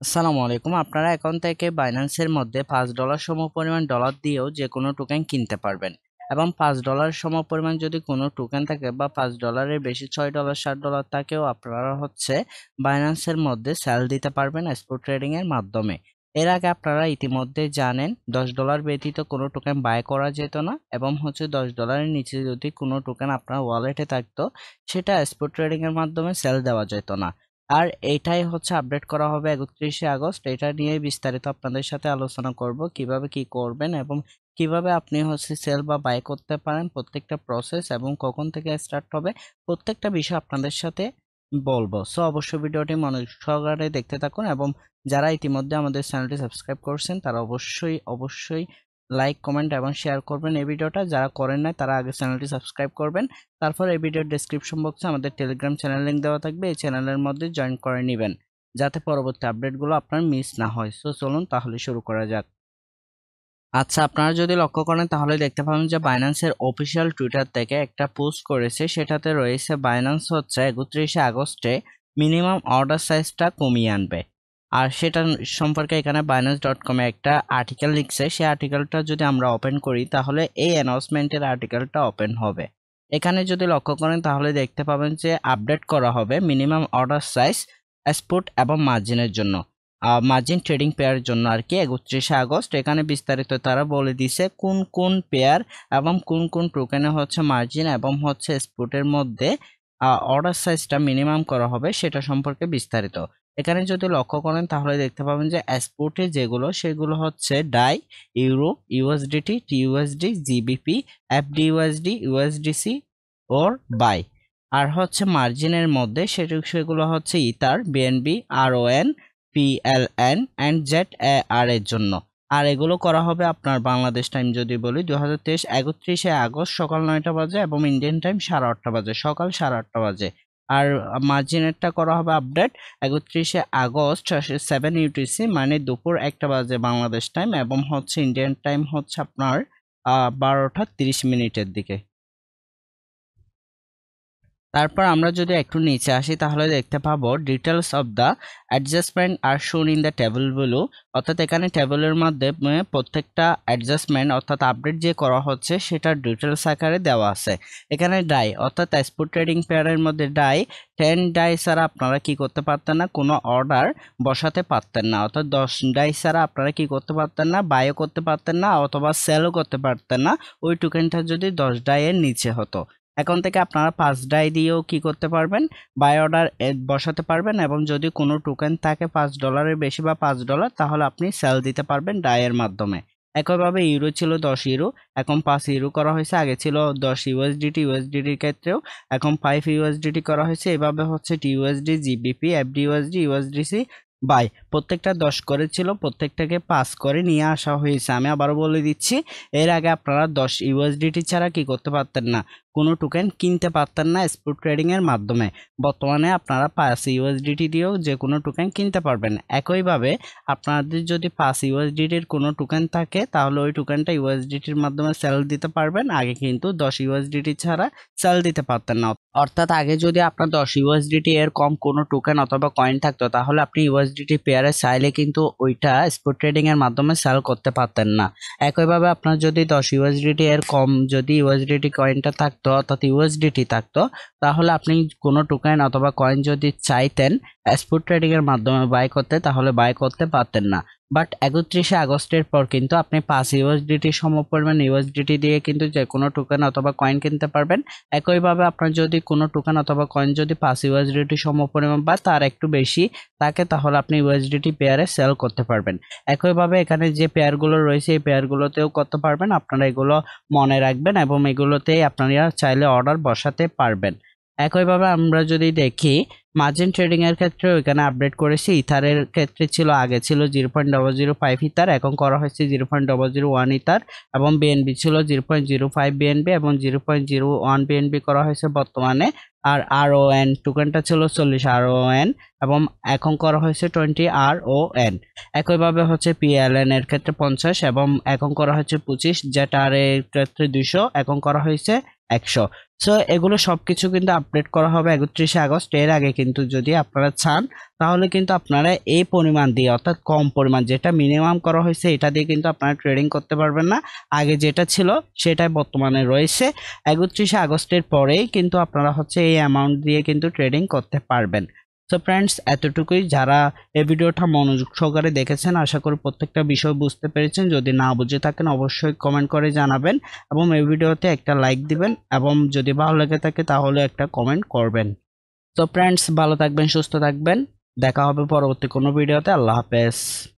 আসসালামু আলাইকুম। আপনারা এখন থেকে বাইন্যান্সের মধ্যে $5 সমপরিমাণ ডলার দিয়েও যে কোনো টোকেন কিনতে পারবেন এবং $5 সমপরিমাণ যদি কোনো টোকেন থাকে বা $5 বেশি $6 $7 তাকেও আপনারা বাইন্যান্সের মধ্যে সেল দিতে পারবেন স্পট ট্রেডিং এর মাধ্যমে। এর আগে আপনারা ইতিমধ্যে জানেন $10 ব্যতীত কোনো টোকেন বাই করা যেত না এবং $10 নিচে যদি কোনো টোকেন আপনার ওয়ালেটে থাকতো সেটা স্পট ট্রেডিং এর মাধ্যমে সেল দেওয়া যেত না। আর এইটাই আপডেট করা হবে 31শে আগস্ট। এটা নিয়ে বিস্তারিত আপনাদের সাথে আলোচনা করব, কিভাবে কি করবেন এবং কিভাবে আপনি সেল বা বাই করতে পারেন, প্রত্যেকটা প্রসেস এবং কখন থেকে স্টার্ট হবে, প্রত্যেকটা বিষয় আপনাদের সাথে বলবো। সো অবশ্যই ভিডিওটি মনোযোগ সহকারে দেখতে থাকুন এবং যারা ইতিমধ্যে আমাদের চ্যানেলটি সাবস্ক্রাইব করছেন তারা অবশ্যই অবশ্যই লাইক কমেন্ট এবং শেয়ার করবেন এই ভিডিওটা। যারা করেন নাই তারা আগে চ্যানেলটি সাবস্ক্রাইব করবেন। তারপর এই ভিডিওর ডেসক্রিপশন বক্সে আমাদের টেলিগ্রাম চ্যানেল লিংক দেওয়া থাকবে, এই চ্যানেলের মধ্যে জয়েন করে নেবেন যাতে পরবর্তী আপডেটগুলো আপনার মিস না হয়। সো চলুন তাহলে শুরু করা যাক। আচ্ছা, আপনারা যদি লক্ষ্য করেন তাহলে দেখতে পাবেন যে বাইন্যান্সের অফিসিয়াল টুইটার থেকে একটা পোস্ট করেছে, সেটাতে রয়েছে বাইন্যান্স 31শে আগস্টে মিনিমাম অর্ডার সাইজটা কমিয়ে আনবে। আর সেটা সম্পর্কে এখানে binance.com-এ একটা আর্টিকেল লিখছে। সেই আর্টিকেলটা যদি আমরা ওপেন করি তাহলে এই অ্যানাউন্সমেন্টের আর্টিকেলটা ওপেন হবে। এখানে যদি লক্ষ্য করেন তাহলে দেখতে পাবেন যে আপডেট করা হবে মিনিমাম অর্ডার সাইজ স্পট এবং মার্জিনের জন্য, মার্জিন ট্রেডিং পেয়ার জন্য আর কি 31শে আগস্ট। এখানে বিস্তারিত তারা বলে দিছে কোন কোন পেয়ার এবং কোন কোন টোকেনে মার্জিন এবং স্পটের মধ্যে অর্ডার সাইজটা মিনিমাম করা হবে সেটা সম্পর্কে বিস্তারিত। এখানে যদি লক্ষ্য করেন তাহলে দেখতে পাবেন যে স্পটে যেগুলো সেগুলো DAI, euro, USDT, TUSD, GBP, FDUSD, USDC ওর বাই। আর মার্জিনের মধ্যে সেগুলো ether, BNB, RON, PLN and Z এর জন্য। আর এগুলো করা হবে আপনার বাংলাদেশ টাইম যদি বলি 2023 31শে আগস্ট সকাল 9টা বাজে এবং ইন্ডিয়ান টাইম 8:30 বাজে, সকাল 8:30 বাজে। আর মার্জিনেরটা করা হবে আপডেট 31শে আগস্ট 7 ইউটিসি মানে দুপুর 1টা বাজে বাংলাদেশ টাইম এবং ইন্ডিয়ান টাইম আপনার 12:30 দিকে। তারপর আমরা যদি একটু নিচে আসি তাহলে দেখতে পাবো details of the adjustment are shown in the table গুলো, অর্থাৎ এখানে টেবলের মধ্যে প্রত্যেকটা অ্যাডজাস্টমেন্ট অর্থাৎ আপডেট যে করা হচ্ছে সেটা ডিটেলস আকারে দেওয়া আছে। এখানে ডাই অর্থাৎ স্পট ট্রেডিং পেয়ারের মধ্যে ডাই 10 ডাই ছাড়া আপনারা কি করতে পারতেন না, কোনো অর্ডার বসাতে পারতেন না, অর্থাৎ 10 ডাই ছাড়া আপনারা কি করতে পারতেন না, বাইও করতে পারতেন না অথবা সেলও করতে পারতেন না ওই টোকেনটা যদি 10 ডাইয়ের নিচে হতো। এখন থেকে আপনারা 5 ডাই দিয়েও কি করতে পারবেন, বাই অর্ডার বসাতে পারবেন এবং যদি কোনো টোকেন থাকে $5 বেশি বা $5 তাহলে আপনি সেল দিতে পারবেন ডাইয়ের মাধ্যমে। একইভাবে ইউরো ছিল 10 ইউরো, এখন 5 ইউরো করা হয়েছে। আগে ছিল 10 ইউএসডিটির ক্ষেত্রেও এখন 5 ইউএসডিটি করা হয়েছে। এভাবে টিইউএসডি, জিবিপি, এফডিইউএসডি, ইউএসডিসি বাই প্রত্যেকটা 10 করে ছিল, প্রত্যেকটাকে 5 করে নিয়ে আসা হয়েছে। আমি আবারও বলে দিচ্ছি, এর আগে আপনারা 10 ইউএসডিটি ছাড়া কি করতে পারতেন না, কোনো টোকেন কিনতে পারতেন না স্পট ট্রেডিং এর মাধ্যমে। বর্তমানে আপনারা 5 ইউএসডিটি দিয়েও যে কোনো টোকেন কিনতে পারবেন। একইভাবে আপনাদের যদি 5 ইউএসডিটির কোনো টোকেন থাকে তাহলে ওই টোকেনটা ইউএসডিটির মাধ্যমে সেল দিতে পারবেন। আগে কিন্তু 10 ইউএসডিটি ছাড়া সেল দিতে পারতেন না, অর্থাৎ আগে যদি আপনার 10 ইউএসডিটি এর কম কোনো টোকেন অথবা কয়েন থাকতো তাহলে আপনি ইউএসডিটি পেয়ারে চাইলে কিন্তু ওইটা স্পট ট্রেডিং এর মাধ্যমে সেল করতে পারতেন না। একইভাবে আপনার যদি 10 ইউএসডিটি এর কম যদি ইউএসডিটি কয়েনটা থাকতো অর্থাৎ ইউএসডিটি থাকতো তাহলে আপনি কোনো টোকেন অথবা কয়েন যদি চাইতেন স্পট ট্রেডিং এর মাধ্যমে বাই করতে তাহলে বাই করতে পারতেন না। বাট 31শে আগস্টের পর কিন্তু আপনি 5 ইউএসডিটি সমপরিমাণ ইউএসডিটি দিয়ে কিন্তু যে কোনো টোকেন অথবা কয়েন কিনতে পারবেন। একইভাবে আপনার যদি কোনো টোকেন অথবা কয়েন যদি 5 ইউএসডিটি সমপরিমাণ বা তার একটু বেশি থাকে তাহলে আপনি ইউএসডিটি পেয়ারে সেল করতে পারবেন। একইভাবে এখানে যে পেয়ারগুলো রয়েছে এই পেয়ারগুলোতেও করতে পারবেন। আপনারা এগুলো মনে রাখবেন এবং এগুলোতেই আপনারা চাইলে অর্ডার বসাতে পারবেন। একইভাবে আমরা যদি দেখি মার্জিন ট্রেডিং এর ক্ষেত্রে এখানে আপডেট করেছি। ইথারের ক্ষেত্রে আগে ছিল 0.005 ইথার, এখন করা হয়েছে 0.001 ইথার এবং বিএনবি ছিল 0.05 বিএনবি এবং 0.01 বিএনবি করা হয়েছে বর্তমানে। আর আরওএন টোকেনটা ছিল 40 আরওএন এবং এখন করা হয়েছে 20 আরওএন। একইভাবে পিএলএন এর ক্ষেত্রে 50 এবং এখন করা হয়েছে 25, যেটা এর ক্ষেত্রে 200 এখন করা হয়েছে 100। সো এগুলো সবকিছু কিন্তু আপডেট করা হবে 31শে আগস্ট। এর আগে কিন্তু যদি আপনারা চান তাহলে কিন্তু আপনারা এই পরিমাণ দিয়ে অর্থাৎ কম পরিমাণ যেটা মিনিমাম করা হয়েছে এটা দিয়ে কিন্তু আপনারা ট্রেডিং করতে পারবেন না। আগে যেটা ছিল সেটাই বর্তমানে রয়েছে। 31 আগস্টের পরেই কিন্তু আপনারা হচ্ছে এই অ্যামাউন্ট দিয়ে কিন্তু ট্রেডিং করতে পারবেন। তো ফ্রেন্ডস, এতটুকুই। যারা এই ভিডিওটা মনোযোগ সহকারে দেখেছেন আশা করি প্রত্যেকটা বিষয় বুঝতে পেরেছেন। যদি না বুঝে থাকেন অবশ্যই কমেন্ট করে জানাবেন এবং এই ভিডিওতে একটা লাইক দিবেন এবং যদি ভালো লেগে থাকে তাহলে একটা কমেন্ট করবেন। তো ফ্রেন্ডস, ভালো থাকবেন, সুস্থ থাকবেন, দেখা হবে পরবর্তী কোনো ভিডিওতে। আল্লাহ হাফেজ।